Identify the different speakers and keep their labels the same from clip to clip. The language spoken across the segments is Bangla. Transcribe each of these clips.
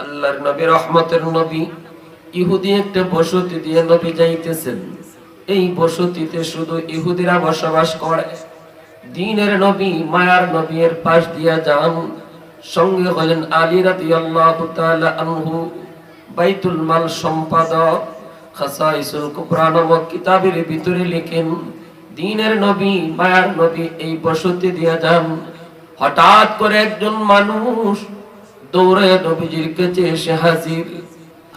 Speaker 1: আল্লাহর নবী রহমতের নবী ইহুদি একটা বসতি দিয়ে নবী যাইতেছেন। এই বসতিতে শুধু ইহুদিরা বসবাস করে। দ্বীনের নবী মায়ার নবী এর পাশ দিয়া যান। সঙ্গে হলেন আলী রাদিয়াল্লাহু তাআলা আনহু, বাইতুল মাল সম্পাদক। খাসাইসুল কুবরা নামক কিতাবের ভিতরে লিখেন দ্বীনের নবী মায়ার নবী এই বসতি দিয়া যান। হঠাৎ করে একজন মানুষ দৌড়ে নবীজির কাছে এসে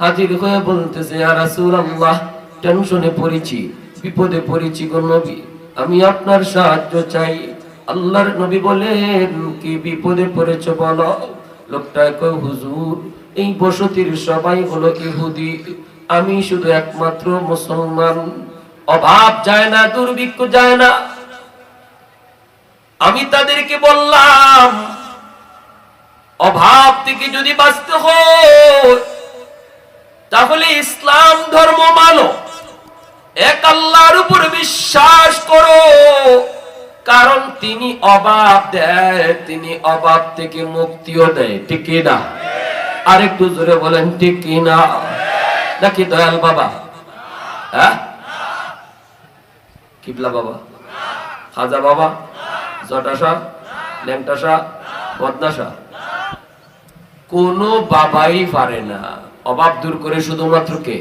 Speaker 1: হাজির হয়ে বলতেছে, ইয়া রাসূলুল্লাহ, টেনশনে পড়েছি, বিপদে পড়েছি গো নবী, আমি আপনার সাহায্য চাই। আল্লাহর নবী বলেন, কি বিপদে পড়েছো বলো? লোকটা কয়, হুজুর, এই বসতির সবাই হলো ইহুদি, আমি শুধু একমাত্র মুসলমান। অভাব যায় না, দুর্ভিক্ষ যায় না। আমি তাদেরকে বললাম, অভাব থেকে যদি বাঁচতে হয় তাহলে ইসলাম ধর্ম মানো, এক আল্লাহর উপর বিশ্বাস করো, কারণ তিনি অভাব দেয়, তিনি অভাব থেকে মুক্তিও দেয়। ঠিক কি না? আরেকটু জোরে বলেন, ঠিক কি না? নাকি দয়াল বাবা? হ্যাঁ, কিবলা বাবা, খাজা বাবা, জটাশা, ল্যাংটাশা, বদনাশা, কোন বাবাই পারে না। অভাব দূর করে শুধুমাত্র কে?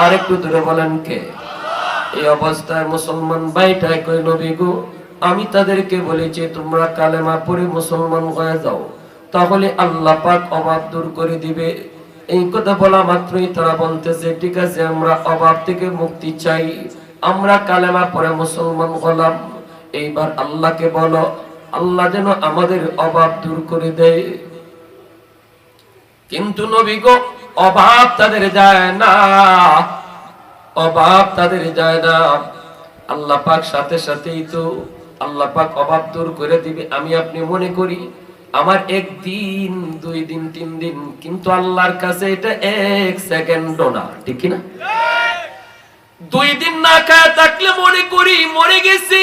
Speaker 1: আরেকটু দূরে বলেন, কে? এই অবস্থায় মুসলমান ভাইটাই কই, নবী গো, আমি তাদেরকে বলেছি তোমরা কালেমা পড়ে মুসলমান হয়ে যাও, তাহলে আল্লাহ পাক অভাব দূর করে দিবে। এই কথা বলা মাত্রই তারা বলতেছে, ঠিক আছে, আমরা অভাব থেকে মুক্তি চাই, আমরা কালেমা পড়ে মুসলমান হলাম। এইবার আল্লাহকে বলো, আল্লাহ যেন আমাদের অভাব দূর করে দেয়। কিন্তু নবী গো, অভাব তাদের যায় না, অভাব তাদের যায় না। আল্লাহ পাক সাথে সাথেই তো আল্লাহ পাক অভাব দূর করে দিবে আমি আপনি মনে করি। আমার একদিন, 2 দিন, 3 দিন, কিন্তু আল্লাহর কাছে এটা 1 সেকেন্ডও না। ঠিক কি না? 2 দিন না খায় থাকলে মনে করি মরে গেছি,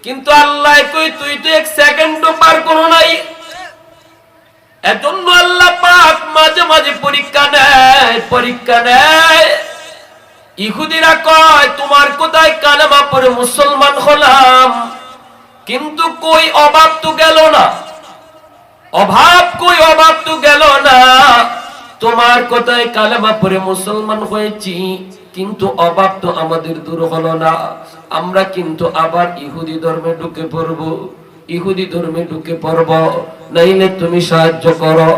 Speaker 1: কিন্তু আল্লাহ কই, তুই তো 1 সেকেন্ডও পার করো নাই। এজন্য আল্লাহ পাক মাঝে মাঝে পরীক্ষা নেয়। ইহুদিরা কয়, তোমার কোথায় কালেমা পড়ে মুসলমান হলাম, কিন্তু কই অভাব তো গেল না, অভাব কই, অভাব তো গেল না। তোমার কোথায় কালেমা পড়ে মুসলমান হয়েছি, কিন্তু অভাব তো আমাদের দূর হলো না। আমরা কিন্তু আবার ইহুদি ধর্মে ঢুকে পড়বো, ইহুদি ধর্মে ঢুকে পড়ব। নাইলে তুমি সাহায্য করো।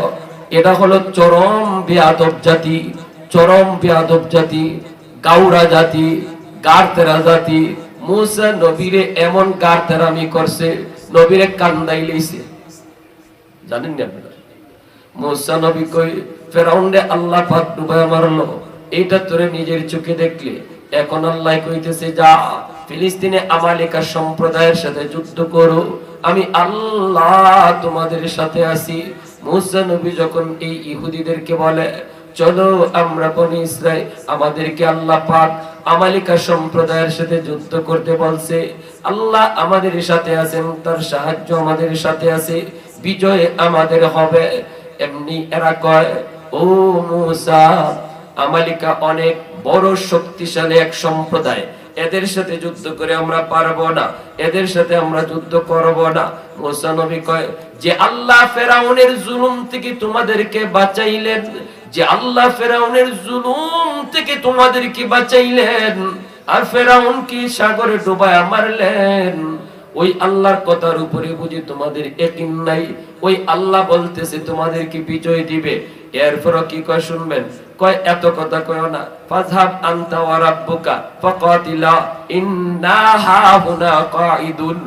Speaker 1: এটা হলো চরম বেয়াদব জাতি, চরম বেয়াদব জাতি, গাউরা জাতি, গারতেরা জাতি। মুসা নবীরে এমন গারতেরামি করছে, নবীরে কান্দাই লইছে। জানেন না আপনারা? মুসা নবী কই, ফেরাউনরে আল্লাহ পাক ডুবায় মারলো, এইটা তোরে নিজের চোখে দেখলে। এখন আল্লাহ কইতেছে, যা ফিলিস্তিনে আমালিকা সম্প্রদায়ের সাথে যুদ্ধ করো, আমি আল্লাহ তোমাদের সাথে আছি। মুসা নবী যখন এই ইহুদিদেরকে বলে, চলো আমরা বনি ইসরাইল, আমাদেরকে আল্লাহ পাক আমালিকা সম্প্রদায়ের সাথে যুদ্ধ করতে বলছে, আল্লাহ আমাদের সাথে আছেন, তার সাহায্য আমাদের সাথে আছে, বিজয় আমাদের হবে। এমনি এরা কয়, ও মুসা, আমালিকা অনেক বড় শক্তিশালী এক সম্প্রদায়, এদের সাথে যুদ্ধ করে আমরা পারবো না, এদের সাথে আমরা যুদ্ধ করব না। মুসা নবী কয়, যে আল্লাহ ফেরাউনের জুলুম থেকে তোমাদেরকে বাঁচাইলেন, যে আল্লাহ ফেরাউনের জুলুম থেকে তোমাদেরকে বাঁচাইলেন, আর ফেরাউন কি সাগরে ডুবায়া মারলেন, ওই আল্লাহর কথার উপরে বুঝি তোমাদের ইয়াকিন নাই? ওই আল্লাহ বলতেছে তোমাদেরকে বিজয় দিবে, এরপর কি কয় শুনবেন? কয়, এত কথা কয় না, ফাযহাব আনতা ওয়া রাব্বুকা ফাকাতিলা ইন্না হাহুনা কাঈদুন।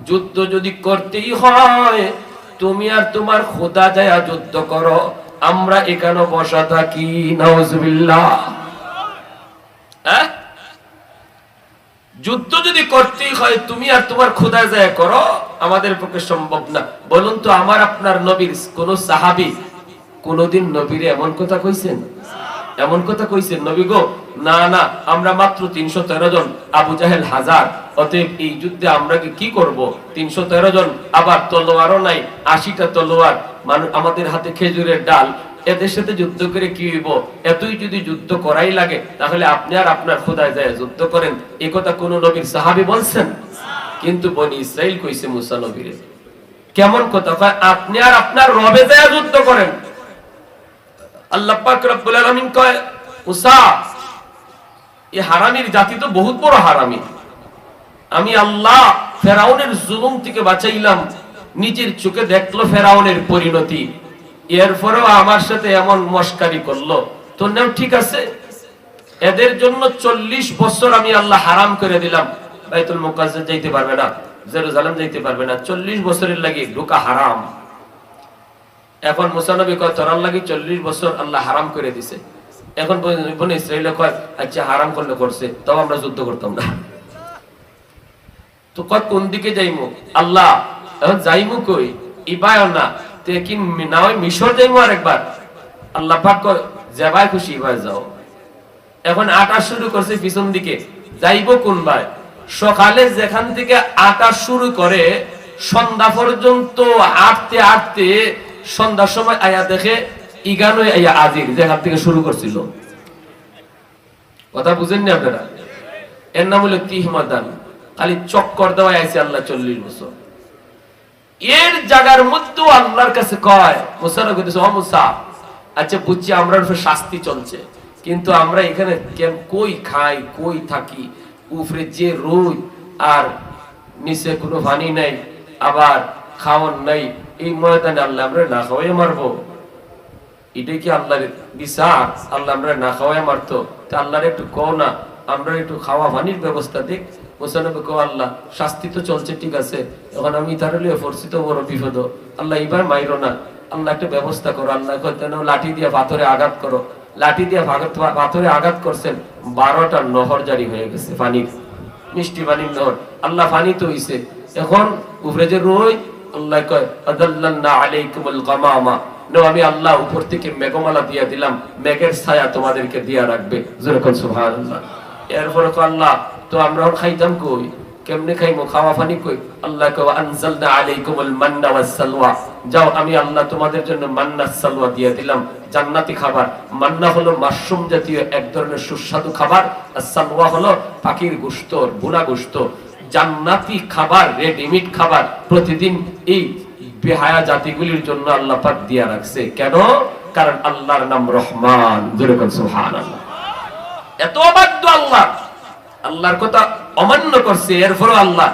Speaker 1: যুদ্ধ যদি করতেই হয়, তুমি আর তোমার খোদা যায় যুদ্ধ করো, আমরা এখানে বসা থাকি। নাউজুবিল্লাহ। হ্যাঁ, যুদ্ধ যদি করতেই হয় তুমি আর তোমার খোদা যায় করো, আমাদের পক্ষে সম্ভব না। বলুন তো, আমার আপনার নবীর কোন সাহাবী কোনদিন নবীরে এমন কথা কইছেন? এমন কথা কইছেন নবী গো? না না, আমরা মাত্র 313 জন, আবু জাহেল 1000, অতএব এই যুদ্ধে আমরা কি করব? 313 জন, আবার তলোয়ারও নাই, 80টা তলোয়ার, আমাদের হাতে খেজুরের ডাল, এদের সাথে যুদ্ধ করে কি হইব? এতই যদি যুদ্ধ করাই লাগে তাহলে আপনি আর আপনার খোদায় যায় যুদ্ধ করেন। এই কথা কোন নবীর সাহাবী বলছেন? কিন্তু বনি ইসরাইল কইছে মুসা নবীরে। কেমন কথা? আপনি আর আপনার রবে যায় যুদ্ধ করেন। আল্লাহ পাক রব্বুল আলামিন কয়, মুসা, এই হারামির জাতি তো বহুত বড় হারামি। আমি আল্লাহ ফেরাউনের জুলুম থেকে বাঁচাইলাম, নিজের চোখে দেখলো ফেরাউনের পরিণতি, এরপরেও আমার সাথে এমন মস্কারি করলো। তো নাও ঠিক আছে, এদের জন্য 40 বছর আমি আল্লাহ হারাম করে দিলাম, বাইতুল মুকাদ্দাস যাইতে পারবে না, জেরুজালেম যাইতে পারবে না, 40 বছরের লাগি ঢোকা হারাম। এখন মুসা নবী কয়, তোরার লাগি 40 বছর আল্লাহ হারাম করে দিছে। এখন বনি ইসরাইল কয়, আচ্ছা হারাম করলে করছে, তাও আমরা যুদ্ধ করতাম না। তো কয় কোন দিকে যাইমু? আল্লাহ এখন যাইমু কই? ইবায় না, তে কি না হয় মিশর যাইমু আরেকবার? আল্লাহ পাক কয়, যেভাবে খুশি ইবায় যাও। এখন আটা শুরু করছে পিছন দিকে, যাইবো কোন ভাই? সকালে যেখান থেকে আটা শুরু করে সন্ধ্যা পর্যন্ত আটতে আটতে সন্ধ্যার সময় আয়া দেখে ইগানো আয়া আজির যেখান থেকে শুরু করছিল। কথা বুঝেননি আপনারা? এর নাম হলো তিহমাদান, খালি চক্কর দেওয়া আছে আল্লাহ 40 বছর। এর জায়গার মধ্যে আল্লাহর কাছে কয়, মুসা কইতেছে, ও মুসা, আচ্ছা বুঝছি আমরা শাস্তি চলছে, কিন্তু আমরা এখানে কই খাই কই থাকি, উপরে যে রোদ আর নিচে কোনো পানি নাই, আবার খাওয়ান নাই, এই ময়দানে আল্লাহ আমরা না খাওয়াই মারবো? এটাই কি আল্লাহর বিচার? আল্লাহ আমরা না খাওয়াই মারতো? আল্লাহর একটু কও না, আমরা একটু খাওয়া পানির ব্যবস্থা দেখ। মুসা নবী কও, আল্লাহ শাস্তি তো চলছে ঠিক আছে, এখন আমি তার লিয়ে পড়ছি তো বড় বিপদ, আল্লাহ এবার মাইরো না, আল্লাহ একটা ব্যবস্থা করো। আল্লাহ লাঠি দিয়ে পাথরে আঘাত করো। লাঠি দিয়ে পাথরে আঘাত করছেন, 12টা নহর জারি হয়ে গেছে, পানির, মিষ্টি পানির নহর। আল্লাহ পানি তো হইছে। এখন উপরে যে রোদ, আল্লাহ কয়, আযাল্লালনা আলাইকুমুল গামামা, আমি আল্লাহ উপর থেকে মেঘমালা দিয়া দিলাম, মেঘের ছায়া তোমাদেরকে দিয়া রাখবে। জোরে কোন সুবহানাল্লাহ। এরপরে কয়, আল্লাহ তো আমরা খাইতাম কই? কেমনে খাইমু? খাওয়া পানি কই? আল্লাহ কয়, আনজালনা আলাইকুমুল মান্না ওয়াস সালওয়া, যাও আমি আল্লাহ তোমাদের জন্য মান্না সালওয়া দিয়ে দিলাম, জান্নাতি খাবার। মান্না হলো মাশরুম জাতীয় এক ধরনের সুস্বাদু খাবার, আর সালওয়া হলো পাখির গোশত, বুনা গোশত। জান্নাতি খাবার, রেডিমেড খাবার প্রতিদিন এই বেহায়া জাতিগুলির জন্য আল্লাহ পাক দিয়া রাখছে। কেন? কারণ আল্লাহর নাম রহমান। জোরে কোন সুবহানাল্লাহ। এত অবাধ্য আল্লাহ, আল্লাহর কথা অমান্য করছে, এরপরও আল্লাহ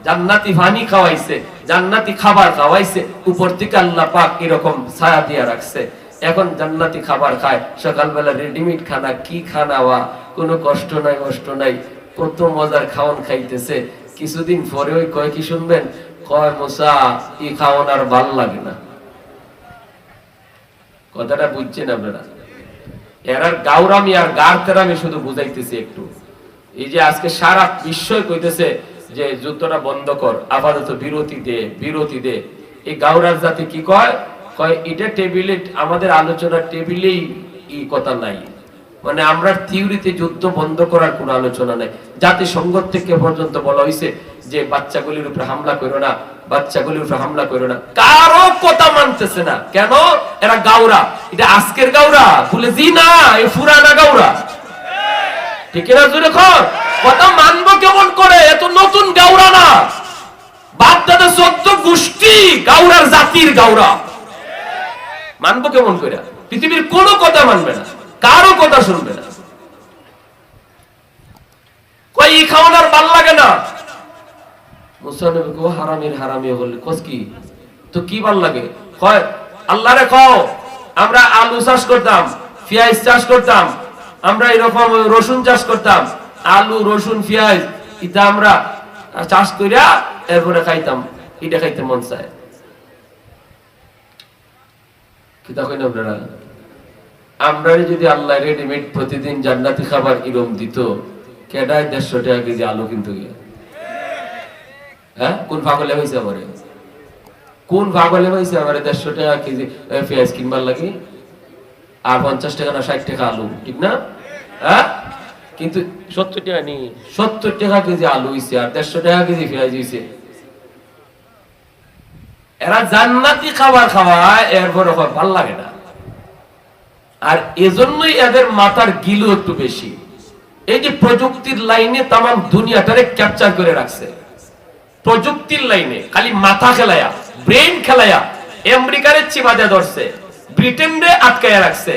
Speaker 1: জান্নাতি পানি খাওয়াইছে, জান্নাতি খাবার খাওয়াইছে, উপর থেকে আল্লাহ পাক এরকম ছায়া দিয়া রাখছে। এখন জান্নাতি খাবার খায়, সকালবেলা রেডিমেড খানা, কি খানাওয়া, কোনো কষ্ট নাই, কষ্ট নাই, কত মজার খাওয়ান খাইতেছে। কিছুদিন পরে ওই কয় কি শুনবেন? কয়, মুসা এই খাওয়ান আর ভাল লাগে না। কথাটা বুঝছেন আপনারা? এরার গাউরামি আর গার তেরামি শুধু বুঝাইতেছে একটু। এই যে আজকে সারা বিশ্বই কইতেছে যে যুদ্ধটা বন্ধ কর, আপাতত বিরতি দে, বিরতি দে। এই গাউরার জাতি কি কয়? কয় এটা টেবিলে, আমাদের আলোচনার টেবিলেই এই কথা নাই, মানে আমরা থিওরিতে যুদ্ধ বন্ধ করার কোনো আলোচনা নাই। জাতিসংঘ থেকে পর্যন্ত বলা হয়েছে যে বাচ্চাগুলির উপরে হামলা করো না, বাচ্চাগুলির উপরে হামলা করো না। কারো কথা মানতেছে না। কেন? এরা গাউরা। এটা আজকের গাউরা বলে জি না, এই পুরানা গাউরা। ঠিক না? জোরে কর। কথা মানবো কেমন করে? এত নতুন গাউরা না, বাপ দাদা 14 গোষ্ঠী গাউরার জাতির গাউরা। মানবো কেমন করে? পৃথিবীর কোনো কথা মানবে না, কারো কথা শুনবে না। কই এই খাওয়ানোর ভাল লাগে না? মুসা নবী কো, হারামির হারামি বললে কস কি? তো কি ভাল লাগে? কয়, আল্লাহরে কও আমরা আলু চাষ করতাম, পেঁয়াজ চাষ করতাম, আমরা এরকম রসুন চাষ করতাম, আলু রসুন পেঁয়াজ এটা আমরা চাষ কইরা এরপরে খাইতাম, এটা খাইতে মন চায়। কি তা কই না আপনারা? আমরা যদি আল্লাহ রেডিমেড প্রতিদিন জান্নাতি খাবার ইরম দিত, কেডায় 150 টাকা কেজি আলু কিন্তু গিয়ে, হ্যাঁ কোন পাগলে হয়েছে আমারে? কোন পাগলে হয়েছে আমারে 150 টাকা কেজি পেঁয়াজ কিনবার লাগে? আর 50 টাকা না 60 টাকা আলু, ঠিক না? হ্যাঁ, কিন্তু 70 টাকা নি, 70 টাকা কেজি আলু হইছে আর 150 টাকা কেজি পেঁয়াজ হইছে। এরা জান্নাতি খাবার খাওয়ায়, এরপরে ভাল লাগে না। আর এজন্যই এদের মাথার গিলু একটু বেশি। এই যে প্রযুক্তির লাইনে তাম দুনিয়াটারে ক্যাপচার করে রাখছে, প্রযুক্তির লাইনে খালি মাথা খেলায়া, ব্রেন খেলায়া আমেরিকারে চিবাদা ধরছে, ব্রিটেনরে আটকায়া রাখছে,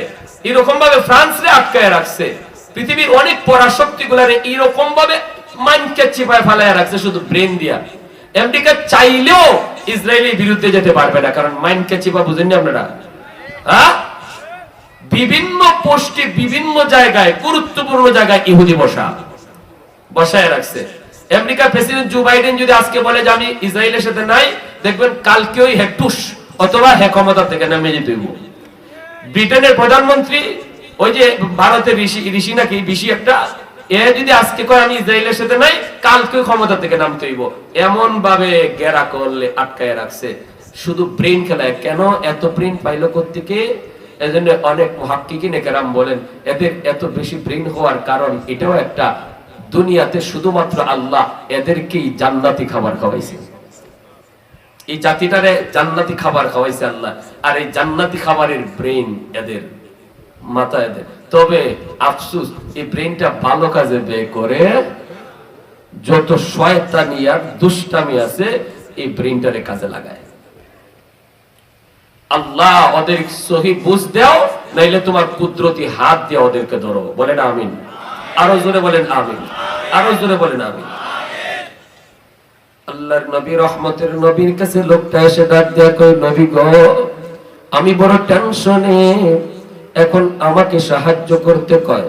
Speaker 1: এরকম ভাবে ফ্রান্সরে আটকায়া রাখছে, পৃথিবীর অনেক পরাশক্তি গুলারে এরকম ভাবে মাইনকে চিপায় ফেলায়া রাখছে শুধু ব্রেন দিয়া। আমেরিকা চাইলেও ইসরায়েলের বিরুদ্ধে যেতে পারবে না, কারণ মাইনকে চিপা বুঝেননি আপনারা? হ্যাঁ, বিভিন্ন পোস্টে বিভিন্ন জায়গায় গুরুত্বপূর্ণ জায়গায় ইহুদি বসায় রাখছে। আমেরিকার প্রেসিডেন্ট জো বাইডেন যদি আজকে বলে যে আমি ইসরায়েলের সাথে নাই, দেখবেন কালকে ওই হেটুস অথবা ক্ষমতা থেকে নামে যেতে হইব। ব্রিটেনের প্রধানমন্ত্রী ওই যে ভারতের ঋষি নাকি ঋষি একটা, এ যদি আজকে কয় আমি ইসরায়েলের সাথে নাই, কালকে ক্ষমতা থেকে নামতে হইব। এমন ভাবে গেরা করলে আটকায় রাখছে শুধু ব্রেন খেলায়। কেন এত ব্রেন পাইলো কোত্থেকে? এজন্য অনেক মুহাক্কিকিন কেরাম বলেন এদের এত বেশি ব্রেন হওয়ার কারণ এটাও একটা, দুনিয়াতে শুধুমাত্র আল্লাহ এদেরকেই জান্নাতি খাবার খাওয়াইছে, এই জাতিটারে জান্নাতি খাবার খাওয়াইছে আল্লাহ। আর এই জান্নাতি খাবারের ব্রেন এদের মাথা এদের। তবে আফসোস, এই ব্রেনটা ভালো কাজে ব্যয় করে, যত শয়তানি আর দুষ্টামি আছে এই ব্রেনটারে কাজে লাগায়। আল্লাহ ওদের সহি বুঝ দাও, নাইলে তোমার কুদরতি হাত দিয়ে ওদেরকে ধরো। বলেন আমিন। আরো জোরে বলেন আমিন, আরো জোরে বলেন আমিন। আল্লাহর নবী, রহমতের নবীর কাছে লোকটা এসে ডাক দেয়া কই, নবী গো, আমি বড় টেনশনে, এখন আমাকে সাহায্য করতে কয়।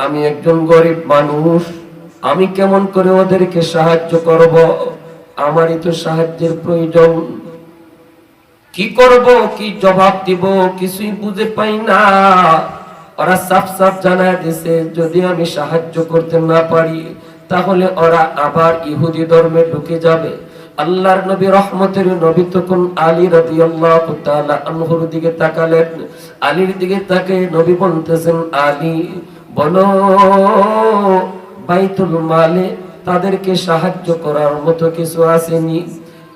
Speaker 1: আমি একজন গরিব মানুষ, আমি কেমন করে ওদেরকে সাহায্য করব? আমারই তো সাহায্যের প্রয়োজন। কি করব, কি জবাব দিব কিছুই বুঝে পাই না। ওরা সাফ সাফ জানায় দিছে যদি আমি সাহায্য করতে না পারি তাহলে ওরা আবার ইহুদি ধর্মে ঢুকে যাবে। আল্লাহর নবী, রহমতের নবী তখন আলী রাদিয়াল্লাহু তাআলা আনহুর দিকে তাকালেন। আলীর দিকে তাকে নবী বলতেছেন, আলী বলো, বাইতুল মালে তাদেরকে সাহায্য করার মতো কিছু আসেনি?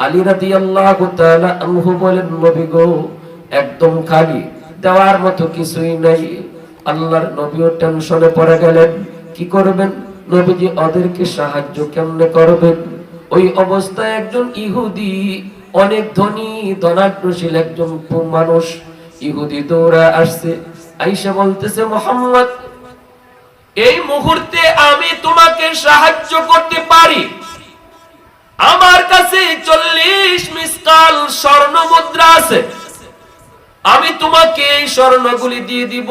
Speaker 1: আলী রাদিয়াল্লাহু তাআলা আনহু বলেন, নবী গো, একদম খালি, দেওয়ার মতো কিছুই নাই। আল্লাহর নবীও টেনশনে পড়ে গেলেন, কি করবেন? নবীজি ওদেরকে সাহায্য কেমনে করবেন? ওই অবস্থায় একজন ইহুদি, অনেক ধনী ধনাঢ্যশীল একজন মানুষ ইহুদি দৌড়া আসছে, আইসা বলতেছে, মুহাম্মদ, এই মুহূর্তে আমি তোমাকে সাহায্য করতে পারি। আমার কাছে 40 মিসকাল স্বর্ণ মুদ্রা আছে, আমি তোমাকে এই স্বর্ণগুলি দিয়ে দিব,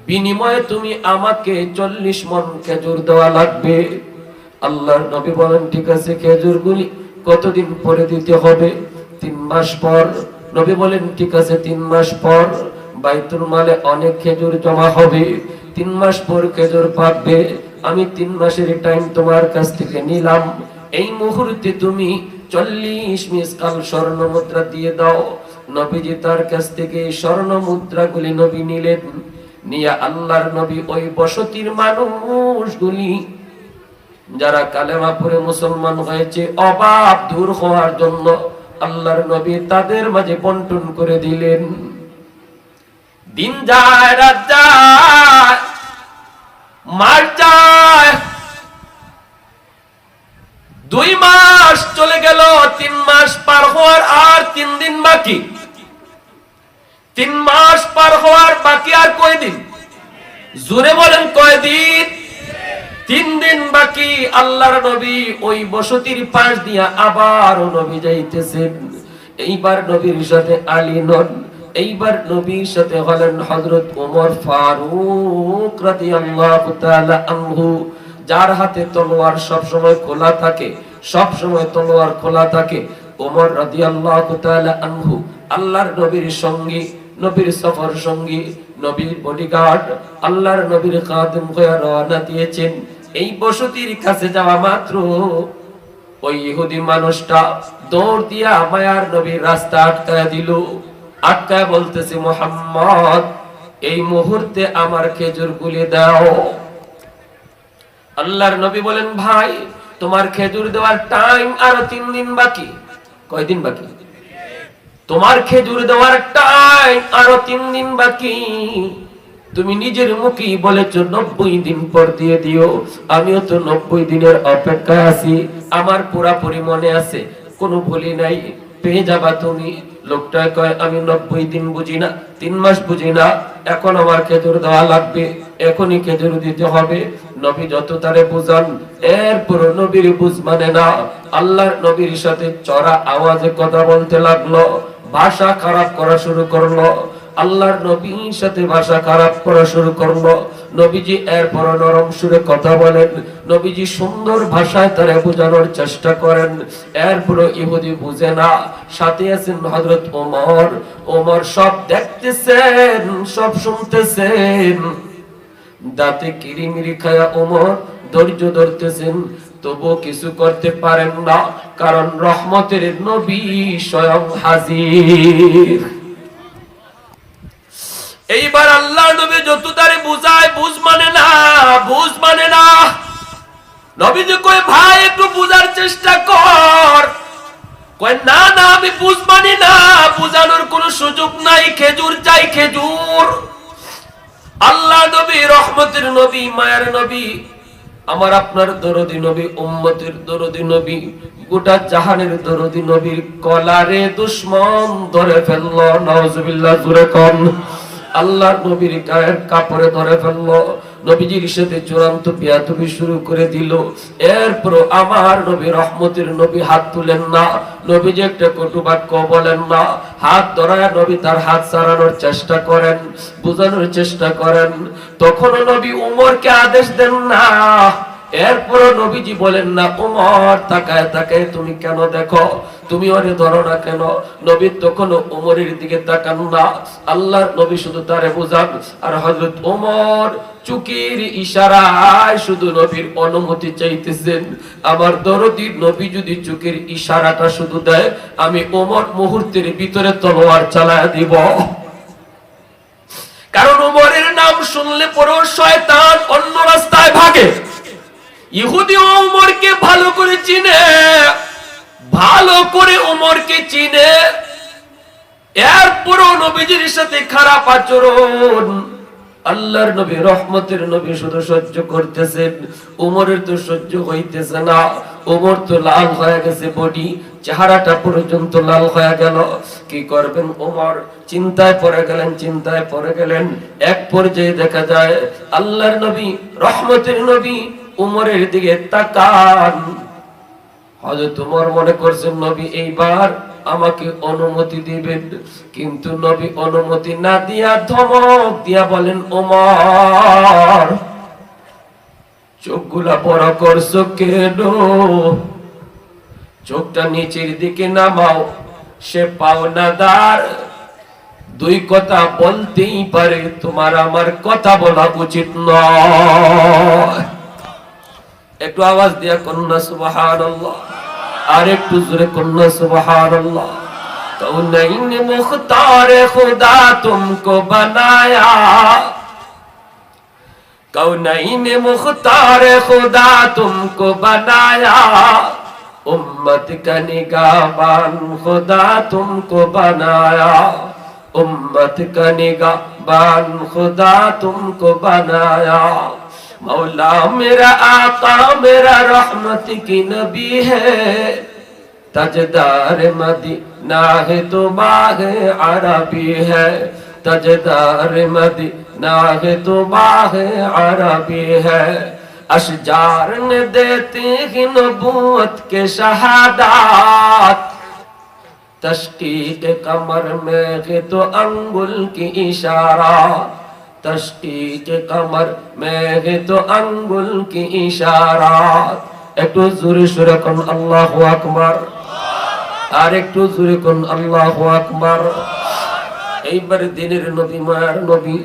Speaker 1: বিনিময়ে তুমি আমাকে 40 মণ খেজুর দেওয়া লাগবে। আল্লাহর নবী বলেন, ঠিক আছে, খেজুরগুলি কতদিন পরে দিতে হবে? 3 মাস পর। নবী বলেন, ঠিক আছে, 3 মাস পর বাইতুল মালে অনেক খেজুর জমা হবে, 3 মাস পর খেজুর পাবে। আমি 3 মাসের টাইম তোমার কাছ থেকে নিলাম, এই মুহূর্তে তুমি 40 মিসকাল স্বর্ণ মুদ্রা দিয়ে দাও। নবীজি তার কাছ থেকে স্বর্ণ মুদ্রাগুলি নবী নিলেন, নিয়ে আল্লাহর নবী ওই বসতির মানুষগুলি যারা কালেমা পড়ে মুসলমান হয়েছে, অভাব দূর হওয়ার জন্য আল্লাহর নবী তাদের মাঝে বন্টন করে দিলেন। দিন যায়, রাত যায়, মাস যায়, 2 মাস চলে গেল, 3 মাস পার হওয়ার আর 3 দিন বাকি। 3 মাস পার হওয়ার বাকি আর কয়দিন? জোরে বলেন কয়দিন? 3 দিন বাকি। আল্লাহর নবী ওই বসতির পাশ দিয়া আবার নবী যাইতেছেন। এইবার নবীর সাথে আলী নন, এইবার নবীর সাথে হলেন হযরত ওমর ফারুক রাদিয়াল্লাহু তাআলা আনহু, যার হাতে তলোয়ার সব সময় খোলা থাকে, সব সময় তলোয়ার খোলা থাকে। ওমর রাদিয়াল্লাহু তাআলা আনহু আল্লাহর নবীর সঙ্গী, নবীর সফর সঙ্গী, নবীর বডিগার্ড, আল্লাহর নবীর খাদেম হয়ে রওনা দিয়েছেন। এই বসতির কাছে যাওয়া মাত্র ওই ইহুদি মানুষটা দৌড় দিয়া মায়ার নবীর রাস্তা আটকায় দিল। আটকায় বলতেছে, মুহাম্মদ, এই মুহূর্তে আমার খেজুরগুলি দাও। আল্লাহর নবী বলেন, ভাই তোমার খেজুর দেওয়ার টাইম আরো 3 দিন বাকি। কয়দিন বাকি? তোমার খেজুর দেওয়ার টাইম আরো 3 দিন বাকি। তুমি নিজের মুখেই বলেছো 90 দিন পর দিয়ে দিও। আমিও তো 90 দিনের অপেক্ষায় আছি। আমার পুরাপুরি মনে আছে, কোনো ভুলি নাই, পেয়ে যাবা তুমি। লোকটা কয়, আমি 90 দিন বুঝি না, 3 মাস বুঝি না, এখন আমার খেজুর দেওয়া লাগবে, এখনই খেজুর দিতে হবে। নবী যত তারে বুঝান, এরপর নবীর বুঝ মানে না। আল্লাহর নবীর সাথে চড়া আওয়াজে কথা বলতে লাগলো, ভাষা খারাপ করা শুরু করলো। আল্লাহর নবীর সাথে ভাষা খারাপ করা শুরু করলো। নবীজি এরপর নরম সুরে কথা বলেন, নবীজি সুন্দর ভাষায় তারে বোঝানোর চেষ্টা করেন। এরপর ইহুদি বুঝে না। সাথে আছেন হযরত ওমর। ওমর সব দেখতেছেন, সব শুনতেছেন। দাঁতে কিরিমিরি খায়া ওমর ধৈর্য ধরতেছেন, তবুও কিছু করতে পারেন না, কারণ রহমতের নবী স্বয়ং হাজির। এইবার আল্লাহ নবী যত তারে বুঝায়, বুঝ মানে না, বুঝ মানে না। নবীজি কয়, ভাই একটু বুঝার চেষ্টা কর। কয়, না না, আমি বুঝ মানি না, বুঝানোর কোনো সুযোগ নাই, খেজুর চাই, খেজুর। আল্লাহ নবী রহমতের নবী, মায়ের নবী, আমার আপনার দরদি নবী, উম্মতের দরদি নবী, গোটা জাহানের দরদি নবীর কলারে দুশমন ধরে ফেললো। নাউজুবিল্লাহ, জোরে কোন। আল্লাহর নবীর গায়ের কাপড়ে ধরে ফেললো। নবীজির সাথে চূড়ান্ত বিয়াদবি শুরু করে দিল। এরপর আমার নবী রহমতের নবী হাত তুলেন না, নবীজি একটা কটু বাক্য বলেন না। হাত ধরায় নবী তার হাত ছাড়ানোর চেষ্টা করেন, বোঝানোর চেষ্টা করেন। তখন নবী উমরকে আদেশ দেন না। এরপর নবীজি বলেন না, উমর তাকায় তাকায় তুমি কেন দেখো, তুমি ওরে ধরো না কেন? নবী তখন উমরের দিকে তাকান না। আল্লাহর নবী শুধু তারে বোঝান, আর হযরত উমর চুকির ইশারায় শুধু নবীর অনুমতি চাইতেছেন। আমার দরদি নবী যদি চুকির ইশারাটা শুধু দেয়, আমি উমর মুহূর্তের ভিতরে তলোয়ার চালায়া দিব। কারণ উমরের নাম শুনলে পরও শয়তান অন্য রাস্তায় ভাগে। ইহুদি উমরকে ভালো করে চিনে, ভালো করে উমরকে চিনে। এরপরও নবীজির সাথে খারাপ আচরণ। আল্লাহর নবী রহমতের নবী শুধু সহ্য করতেছেন, উমরের তো সহ্য হইতেছে না। উমর তো লাল হয়ে গেছে, বডি চেহারাটা পর্যন্ত লাল হয়ে গেল। কি করবেন উমর? চিন্তায় পড়ে গেলেন, চিন্তায় পড়ে গেলেন। এক পর্যায়ে দেখা যায় আল্লাহর নবী রহমতের নবী উমরের দিকে তাকান। হযরত উমর মনে করছেন নবী এইবার আমাকে অনুমতি দিবেন, কিন্তু নবী অনুমতি না দিয়া ধমক দিয়া বলেন, ওমর চোখগুলা বড় করছো কেন? চোখটা নিচের দিকে নামাও। সে পাওনাদার, দুই কথা বলতেই পারে, তোমার আমার কথা বলা উচিত নয়। একটু আওয়াজ দিয়া কন্যা সুবহানাল্লাহ, আর একটু জোরে কন্যা সুবহানাল্লাহ। কৌনৈন মুখতার খুদা তুমকো বানায়া, कौनैन मुख्तार खुदा तुमको बनाया, उम्मत का निगाहबान खुदा तुमको बनाया, उम्मत का निगाहबान खुदा तुमको बनाया। मौला मेरा आका मेरा रहमत की नबी है, तजदार मदीना है तो बाग़े अरबी है, तजदार मदीना है तो बाग़े अरबी है। अशजार ने देते हैं नबूवत के शहादात, तशकीक कमर में है तो अंगुल की इशारा, तशकीक कमर में है तो अंगुल की इशारा। একটু জোরে সুরে কোন আল্লাহু আকবার, আর একটু জোরে কোন আল্লাহু আকবার। এইবার দিনের নবী মায়ার নবী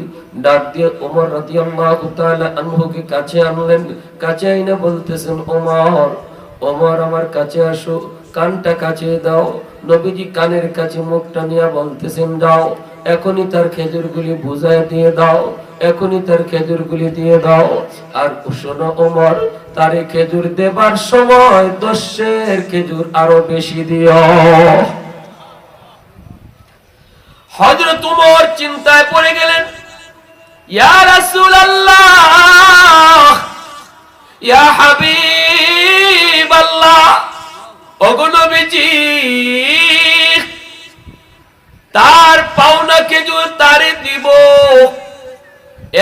Speaker 1: ডাক দিয়ে ওমর রাদিয়াল্লাহু তাআলা আনহুকে কাছে আনলেন। কাছে আইনা বলতেছেন, ওমর ওমর আমার কাছে আসো, কানটা কাছে দাও। নবীজি কানের কাছে মুখটা নিয়ে বলতেছেন, যাও। এখনই তার খেজুরগুলি বুঝায় দিয়ে দাও, এখনই তার খেজুরগুলি দিয়ে দাও। আর শোনো ওমর, তারে খেজুর দেবার সময় 10 খেজুর আরো বেশি দিও। হযরত ওমর চিন্তায় পড়ে গেলেন, ইয়া রাসূলুল্লাহ, ইয়া হাবিবাল্লাহ, ওগো নবীজি, তার পাওনা খেজুর তারে দিব,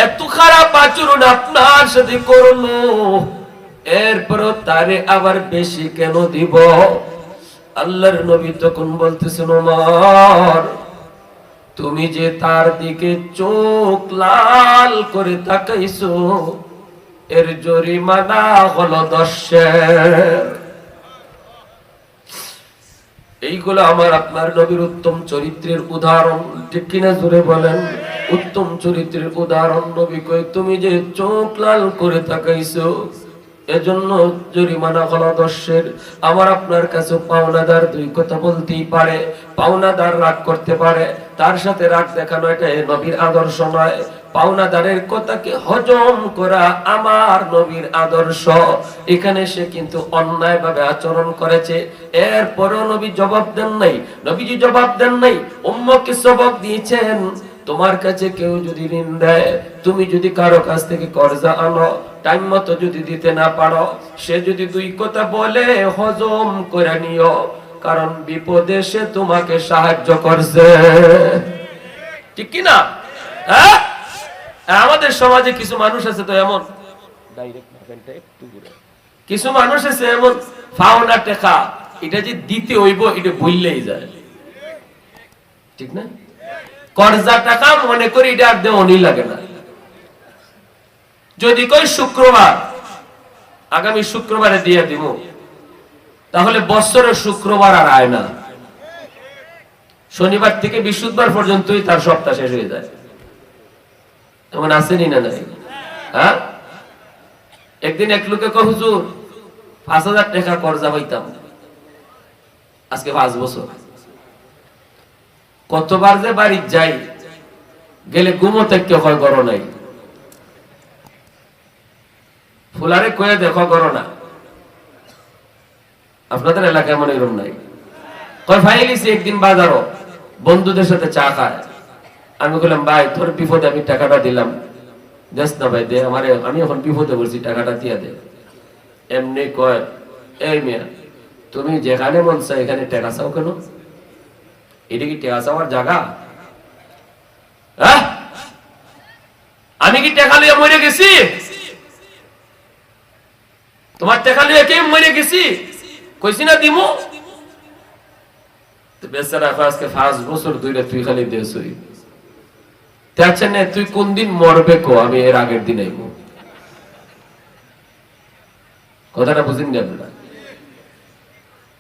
Speaker 1: এত খারাপ আচরণ আপনার সাথে করলো, এরপরও তারে আবার বেশি কেন দিব? আল্লাহর নবী তখন বলতেছেন, ওমর, তুমি যে তার দিকে চোখ লাল করে তাকাইছো, এর জরিমানা হলো 10। এইগুলো আমার আপনার নবীর উত্তম চরিত্রের উদাহরণ, ঠিক কিনা জোরে বলেন? উত্তম চরিত্রের উদাহরণ। নবী কই, তুমি যে চোখ লাল করে তাকাইছো, এজন্য জরিমানা হলো 10। আমার আপনার কাছে পাওনাদার দুই কথা বলতেই পারে, পাওনাদার রাগ করতে পারে, তার সাথে রাগ দেখানো এটা নবীর আদর্শ নয়। পাওনাদারের কথাকে হজম করা আমার নবীর আদর্শ। এখানে সে কিন্তু অন্যায় ভাবে আচরণ করেছে, এরপরও নবী জবাব দেন নাই। নবীজি জবাব দেন নাই, উম্মতকে সবক দিয়েছেন, তোমার কাছে কেউ যদি ঋণ দেয়, তুমি যদি কারো কাছ থেকে কর্জা আনো, টাইম মতো যদি দিতে না পারো, সে যদি দুই কথা বলে হজম করে নিও, কারণ বিপদে সে তোমাকে সাহায্য করছে। ঠিক কি না? হ্যাঁ, আমাদের সমাজে কিছু মানুষ আছে তো এমন, কিছু মানুষ আছে এমন, পাওনা টাকা এটা যে দিতে হইব এটা ভুললেই যায়। ঠিক না? কর্জা টাকা মনে করি এটা আর দেওয়ানি লাগে না। যদি কই শুক্রবার, আগামী শুক্রবারে দিয়ে দিব, তাহলে বছরের শুক্রবার আর আয় না, শনিবার থেকে বৃহস্পতিবার পর্যন্তই তার সপ্তাহ শেষ হয়ে যায়। এমন আসেনি না নাই? হ্যাঁ, একদিন এক লোকে কয়, হুজুর 5000 টাকা কর্জা পাইতাম, আজকে 5 বছর। কতবার যে বাড়ি যাই, গেলে ঘুমোতে কেউ হয় গরো নাই, ফুলারে কয়ে দেখো গরো না। আপনাদের এলাকায় মনে এরকম নাই? কয় ভাই গেছি একদিন বাজারও, বন্ধুদের সাথে চা খায়। আমি বললাম, ভাই তোর বিপদে আমি টাকাটা দিলাম, দেশ না ভাই দে আমারে, আমি এখন বিপদে বলছি, টাকাটা দিয়ে দে। এমনি কয়, এই মিয়া, তুমি যেখানে মন চাই এখানে টাকা চাও কেন? এটা কি টাকা চাওয়ার জায়গা? আমি কি টাকা লিয়ে মরে গেছি? তোমার টাকা লিয়ে কে মরে গেছি? কইছি না দিমু। বেচারা আজকে 5 বছর ধরে তুই খালি দেশই, দেখছেন না তুই কোন দিন মরবে কো, আমি এর আগের দিন আইব। কথাটা বুঝেন না আপনারা?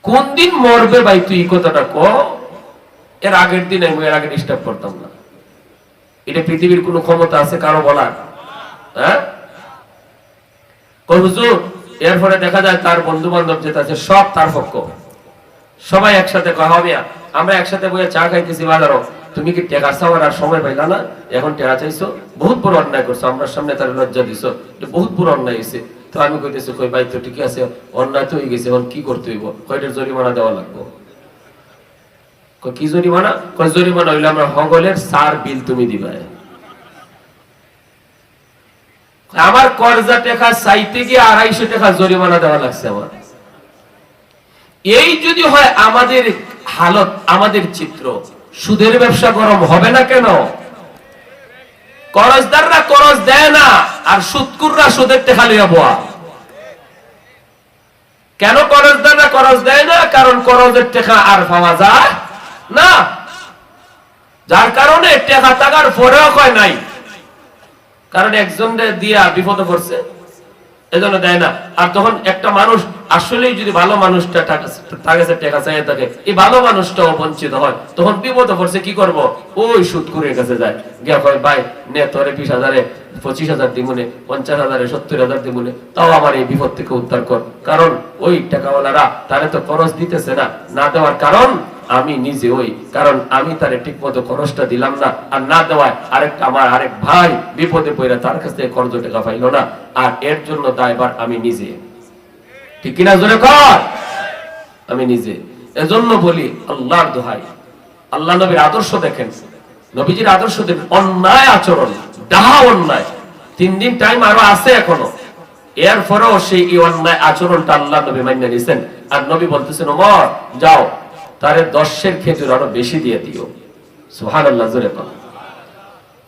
Speaker 1: কোন দিন মরবে ভাই তুই এই কথাটা কো, এর আগের দিন আইব, এর আগে ডিস্টার্ব করতাম না। এটা পৃথিবীর কোন ক্ষমতা আছে কারো বলার? হ্যাঁ, হুজুর এরপরে দেখা যায় তার বন্ধু বান্ধব যেটা আছে সব তার পক্ষ, সবাই একসাথে কহা, আমরা একসাথে বসে চা খাইতেছি বাজারও, তুমি কি টাকা চাওয়ার আর সময় পাইলা না, এখন টাকা চাইছো, বহুত বড় অন্যায় করছো, আমরা সামনে তার লজ্জা দিছো, বহুত বড় অন্যায় হয়েছে। তো আমি কইতেছি, কই ভাই তো ঠিক আছে, অন্যায় তো হয়ে গেছে, এখন কি করতে হইব? কয়টার জরিমানা দেওয়া লাগবো? কি জরিমানা? কয় জরিমানা হইলে আমরা হগলের সার বিল তুমি দিবা। আমার কর্জা টাকা চাইতে গিয়ে 250 টাকা জরিমানা দেওয়া লাগছে আমার। এই যদি হয় আমাদের হালত, আমাদের চিত্র, সুদের ব্যবসা গরম হবে না কেন? করজদাররা করজ দেয় না, আর সুদকুররা সুদের টাকা লইয়া বোয়া। কেন করজদাররা করজ দেয় না? কারণ করজের টাকা আর পাওয়া যায় না, যার কারণে টাকা টাকার পরেও কয় নাই, কারণ একজনকে দিয়া বিপদে পড়ছে এজন্য দেয় না। আর তখন একটা মানুষ আসলেই যদি ভালো মানুষটা টাকা চাই থাকে, এই ভালো মানুষটাও বঞ্চিত হয়, তখন বিপদে পড়ছে কি করব? ওই সুদখোরের কাছে যায়, গিয়া কয় ভাই নে তোরে 20,000, 25,000 দিমুনে, 50,000, 70,000 দিমুনে, তাও আমার এই বিপদ থেকে উদ্ধার কর। কারণ ওই টাকাওয়ালারা তারে তো খরচ দিতেছে না, না দেওয়ার কারণ আমি নিজে ওই, কারণ আমি তারে ঠিক মতো খরচটা দিলাম না, আর না দেওয়ায় আমার আরেক ভাই বিপদে পড়ে তার কাছ থেকে কর্জ টাকা পাইলো না, আর এর জন্য দায়ভার আমি নিজে। ঠিক কিনা জোরে কর? আমি নিজে। এজন্য বলি আল্লাহর দোহাই, আল্লাহ নবীর আদর্শ দেখেন, নবীজির আদর্শ দেখেন, অন্যায় আচরণ, ডাহা অন্যায় 3 দিন টাইম আরো আছে এখনো, এরপরেও সেই অন্যায় আচরণটা আল্লাহ নবী মাইনে নিয়েছেন। আর নবী বলতেছেন, ওমর যাও তারে 10 খেজুর আরো বেশি দিয়ে দিও। সুবহানাল্লাহ, জোরে বল।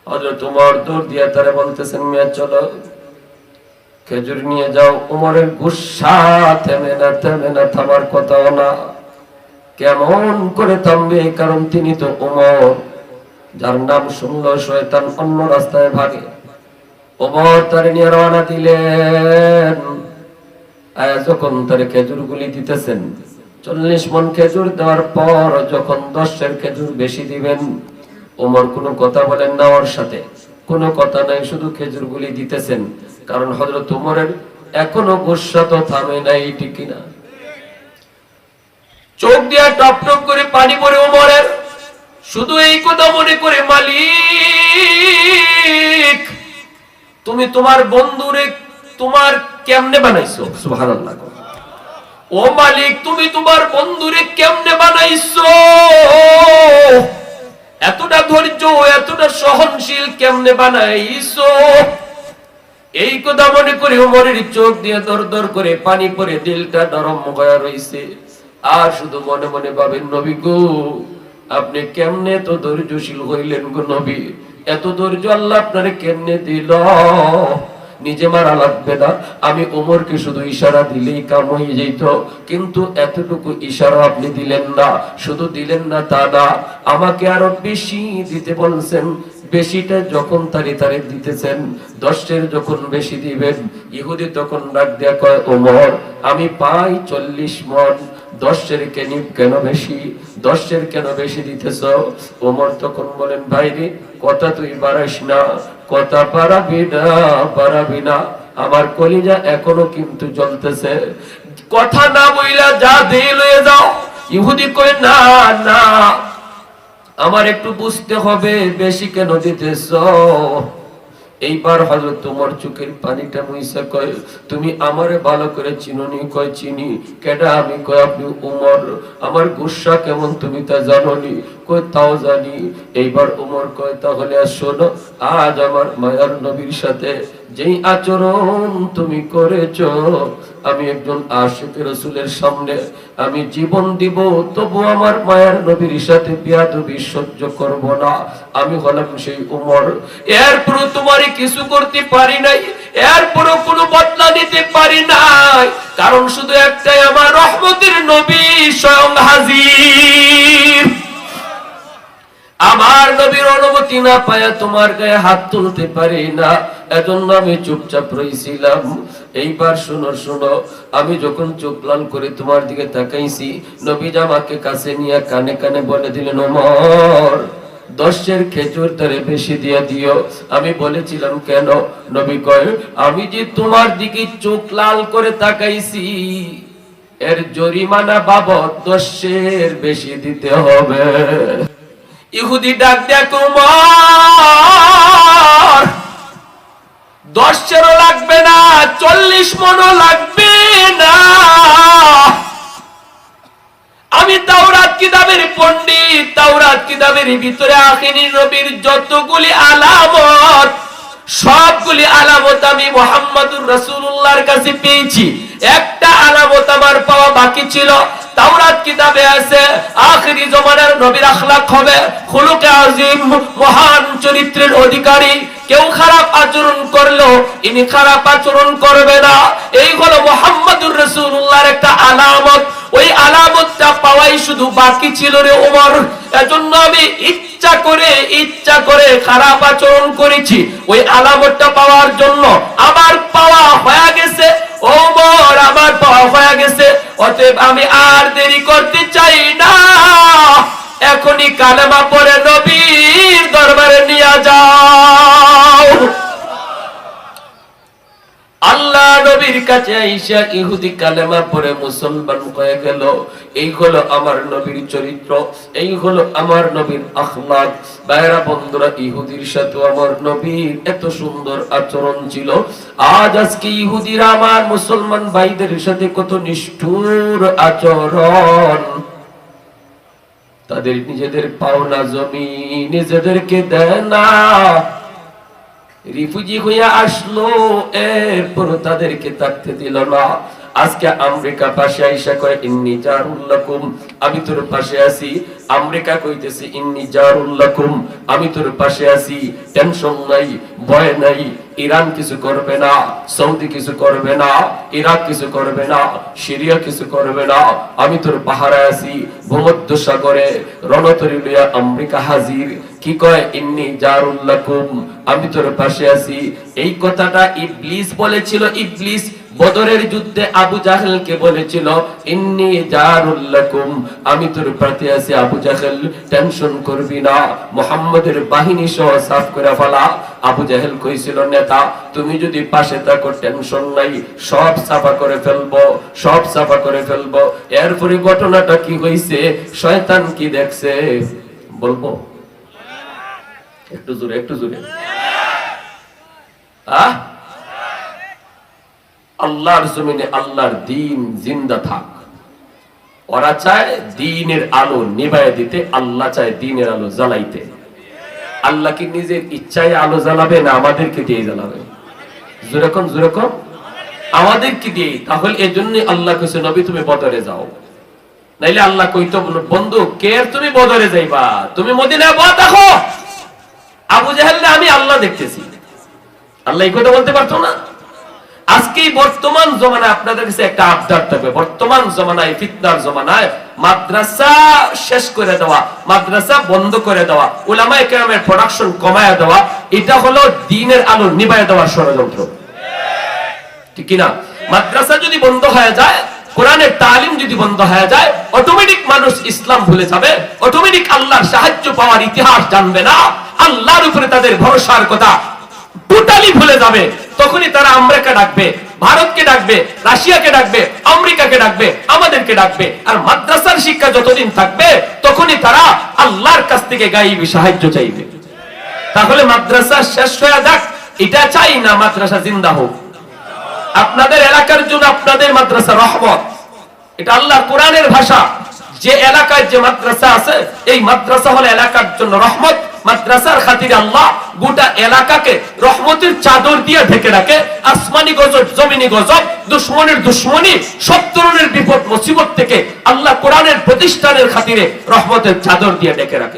Speaker 1: হযরত ওমর দৌড় দিয়ে তারে বলতেছেন, মেয়ে চলো খেজুর নিয়ে যাও। ওমরের গুসা থেমে না, থামার কথাও না। কেমন করে থামবে? কারণ তিনি তো ওমর, যার নাম শুনলো শয়তান অন্য রাস্তায় ভাগে। ওমর তারে নিয়ে রওনা দিলেন। যখন তারে খেজুর গুলি দিতেছেন, 40 মণ খেজুর দেওয়ার পর যখন 10 খেজুর বেশি দিবেন, ওমর কোনো কথা বলেন না, ওর সাথে কোনো কথা নাই, শুধু খেজুর গুলি দিতেছেন। কারণ হযরত ওমরের এখনো গুসা তো থামে নাই, ঠিক কিনা? চোখ দিয়া টপ টপ করে পানি পড়ে ওমরের, শুধু এই কথা মনে করে, মালিক তুমি তোমার বন্ধুরে তোমার কেমনে বানাইছো? সুবহানাল্লাহ। ও মালিক তুমি তোমার বন্ধুরে কেমনে বানাইছো? এতটা ধৈর্য, এতটা সহনশীল কেমনে বানাইছো? এই কথা মনে করে ওমরের চোখ দিয়ে দর দর করে পানি পড়ে, দিলটা নরম হয়ে রইছে। আর শুধু মনে মনে ভাবেন, নবী গো আপনি কেমনে তো ধৈর্যশীল হইলেন গো নবী? এত ধৈর্য আল্লাহ আপনারে কেমনে দিল? নিজে মারা লাগবে না, আমি ওমরকে শুধু ইশারা দিলেই কাম হয়ে যেত, কিন্তু এতটুকু ইশারা আপনি দিলেন না। শুধু দিলেন না তা না, আমাকে আরো বেশি দিতে বলছেন। বেশিটা যখন তারে দিতেছেন, 10 যখন বেশি দিবেন, ইহুদি তখন ডাক দেয়া কয়, ওমর আমি পাই 40 মণ, 10 কেন বেশি? 10 কেন বেশি দিতেছ? ওমর তখন বলেন, ভাই রে কথা তুই বাড়াইস না, কথা বাড়াবি না, আমার কলিজা এখনো কিন্তু জ্বলতেছে, কথা না বইলা যা দিয়ে লয়ে যাও। ইহুদি কয়, না না আমার একটু বুঝতে হবে, বেশি কেন দিতেছ? এইবার হযরত ওমর চোখের পানিটা মুইসা কয়, তুমি আমারে ভালো করে চিনোনি? কয় চিনি। কেডা আমি? কয় আপনি ওমর। আমার গুসা কেমন তুমি তা জানোনি? কয় তাও জানি। এইবার ওমর কয়, তাহলে শোনো, আজ আমার মায়ার নবীর সাথে যেই আচরণ তুমি করেছো, আমি একজন আশিক রাসূলের সামনে আমি জীবন দিব, তবু আমার মায়ার নবীর সাথে বেয়াদবি সহ্য করব না। আমি হলাম সেই ওমর। এরপরও তোমারে কিছু করতে পারি নাই, এরপরও কোনো বদলা নিতে পারি নাই, কারণ শুধু একটাই, আমার রহমতের নবী স্বয়ং হাজির। আমার নবীর অনুমতি না পায়া তোমার গায়ে হাত তুলতে পারি না, এজন্য আমি চুপচাপ রইছিলাম। এইবার শোনো, আমি যখন চোখ লাল করে তোমার দিকে তাকাইছি, নবী আমাকে কাছে নিয়ে কানে কানে বলে দিলেন, ওমর 10 খেজুর তারে বেশি দিয়ে দিও। আমি বলেছিলাম কেন? নবী কয়, আমি যে তোমার দিকে চোখ লাল করে তাকাইছি, এর জরিমানা বাবদ 10 বেশি দিতে হবে। ইহুদি ডাক দেয়া, ওমর 10 লাগবে না, 40 মণও লাগবে না। আমি তাওরাত কিতাবের পণ্ডিত, তাওরাত কিতাবের ভিতরে আখিরি নবীর যতগুলি আলামত, সবগুলি আলামত আমি মুহাম্মদুর রাসূলুল্লাহর কাছে পেয়েছি। একটা আলামত আমার পাওয়া বাকি ছিল। তাওরাত কিতাবে আছে আখিরি জামানার নবীর আখলাক হবে খুলুকে আযীম, মহান চরিত্রের অধিকারী। কেউ খারাপ আচরণ করলো ইনি খারাপ আচরণ করবে না। এই হলো মুহাম্মদুর রাসূলুল্লাহর একটা আলামত। ওই আলামতটা পাওয়াই শুধু বাকি ছিল রে ওমর। এজন্য আমি ইচ্ছা করে খারাপ আচরণ করেছি ওই আলামতটা পাওয়ার জন্য। আমার পাওয়া হয়ে গেছে ওমর, আমার পাওয়া হয়ে গেছে। অতএব আমি আর দেরি করতে চাই না, এখনই কালেমা পড়ে নবীর দরবারে নিয়ে যাও। আল্লাহ নবীর কাছে আইসা ইহুদি কালেমা পড়ে মুসলমান হয়ে গেল। এই হলো আমার নবীর চরিত্র, এই হলো আমার নবীর আখলাক। ভাইরা বন্ধুরা, ইহুদির সাথে আমার নবীর এত সুন্দর আচরণ ছিল। আজকে ইহুদিরা আমার মুসলমান ভাইদের সাথে কত নিষ্ঠুর আচরণ। তাদের নিজেদের পাওনা জমি নিজেদেরকে দেয় না, রিফিউজি হইয়া আসলো, এরপর তাদেরকে থাকতে দিল না। আজকে আমেরিকা পাশে আইসা কয় ইন্নী জারুল লাকুম, আমি তোর পাশে আছি। আমেরিকা কইতেছে ইন্নী জারুল লাকুম, আমি তোর পাশে আছি, টেনশন নাই, ভয় নাই। ইরান কিছু করবে না, সৌদি কিছু করবে না, ইরাক কিছু করবে না, সিরিয়া কিছু করবে না, আমি তোর পাহারায় আছি। ভূমধ্য সাগরে রণতরী লইয়া আমেরিকা হাজির। কি কয়? ইন্নী জারুল লাকুম, আমি তোর পাশে আছি। এই কথাটা ইবলিস বলেছিল। ইবলিস বদরের যুদ্ধে আবু জাহেলকে বলেছিল ইন্নী জারুল লাকুম, আমি তোর পাশে আছি আবু জাহেল, টেনশন করবি না, মুহাম্মাদের বাহিনী সহ সাফ করে ফেলা। আবু জাহেল কইছিল নেতা, তুমি যদি পাশে থাকো টেনশন নাই, সব সাফা করে ফেলবো, সব সাফা করে ফেলবো। এরপরে ঘটনাটা কি হইছে, শয়তান কি দেখছে বলবো? একটু জোরে, একটু জোরে। আল্লাহর জমিনে আল্লাহর দ্বীন জিন্দা থাক। ওরা চায় দ্বীনের আলো নিভাইয়া দিতে, আল্লাহ চায় দ্বীনের আলো জ্বালাইতে। আল্লাহ কি নিজের ইচ্ছায় আলো জ্বালাবে না আমাদেরকে দিয়ে জ্বালাবে? যেরকম যেরকম আমাদেরকে দিয়ে। তাহলে এই জন্য আল্লাহ কইছে নবী তুমি বদরে যাও, নাইলে আল্লাহ কইতো বন্ধু কে তুমি বদরে যাইবা, তুমি মদিনায় বসে থাকো। আবু জাহেল আমি আল্লাহ দেখতেছি, আল্লাহ এই কথা বলতে পারতো না? আজকে বর্তমান জমানায় আপনাদের কাছে একটা আবদার থাকবে। বর্তমান জমানায়, ফিতনার জমানায় মাদ্রাসা শেষ করে দেওয়া, মাদ্রাসা বন্ধ করে দেওয়া, উলামায়ে কেরামের প্রোডাকশন কমায়া দেওয়া, এটা হলো দ্বীনের আলো নিভায়া দেওয়ার ষড়যন্ত্র, ঠিক কি না? মাদ্রাসা যদি বন্ধ হয়ে যায়, কোরআনের তালিম যদি বন্ধ হয়ে যায়, অটোমেটিক মানুষ ইসলাম ভুলে যাবে, অটোমেটিক আল্লাহর সাহায্য পাওয়ার ইতিহাস জানবে না, আল্লাহর উপরে তাদের ভরসার কথা টোটালি ভুলে যাবে। তখনই তারা আমেরিকা ডাকবে, ভারতকে ডাকবে, রাশিয়াকে ডাকবে, আমেরিকাকে ডাকবে, আমাদেরকে ডাকবে। আর মাদ্রাসার শিক্ষা যতদিন থাকবে তখনই তারা আল্লাহর কাছ থেকে গায়েবী সাহায্য চাইবে। তাহলে মাদ্রাসা শেষ হয়ে যাক এটা চাই না, মাদ্রাসা জিন্দা হোক। আপনাদের এলাকার জন্য আপনাদের মাদ্রাসা রহমত, এটা আল্লাহ কোরআনের ভাষা। যে এলাকায় যে মাদ্রাসা আছে, এই মাদ্রাসা হলো এলাকার জন্য রহমত। মাদ্রাসার খাতিরে আল্লাহ গোটা এলাকাকে রহমতের চাদর দিয়ে ঢেকে রাখে। আসমানি গজব, জমিনি গজব, দুশমনের দুশমনি, সব ধরনের বিপদ মুসিবত থেকে আল্লাহ কোরআনের প্রতিষ্ঠানের খাতিরে রহমতের চাদর দিয়ে ঢেকে রাখে।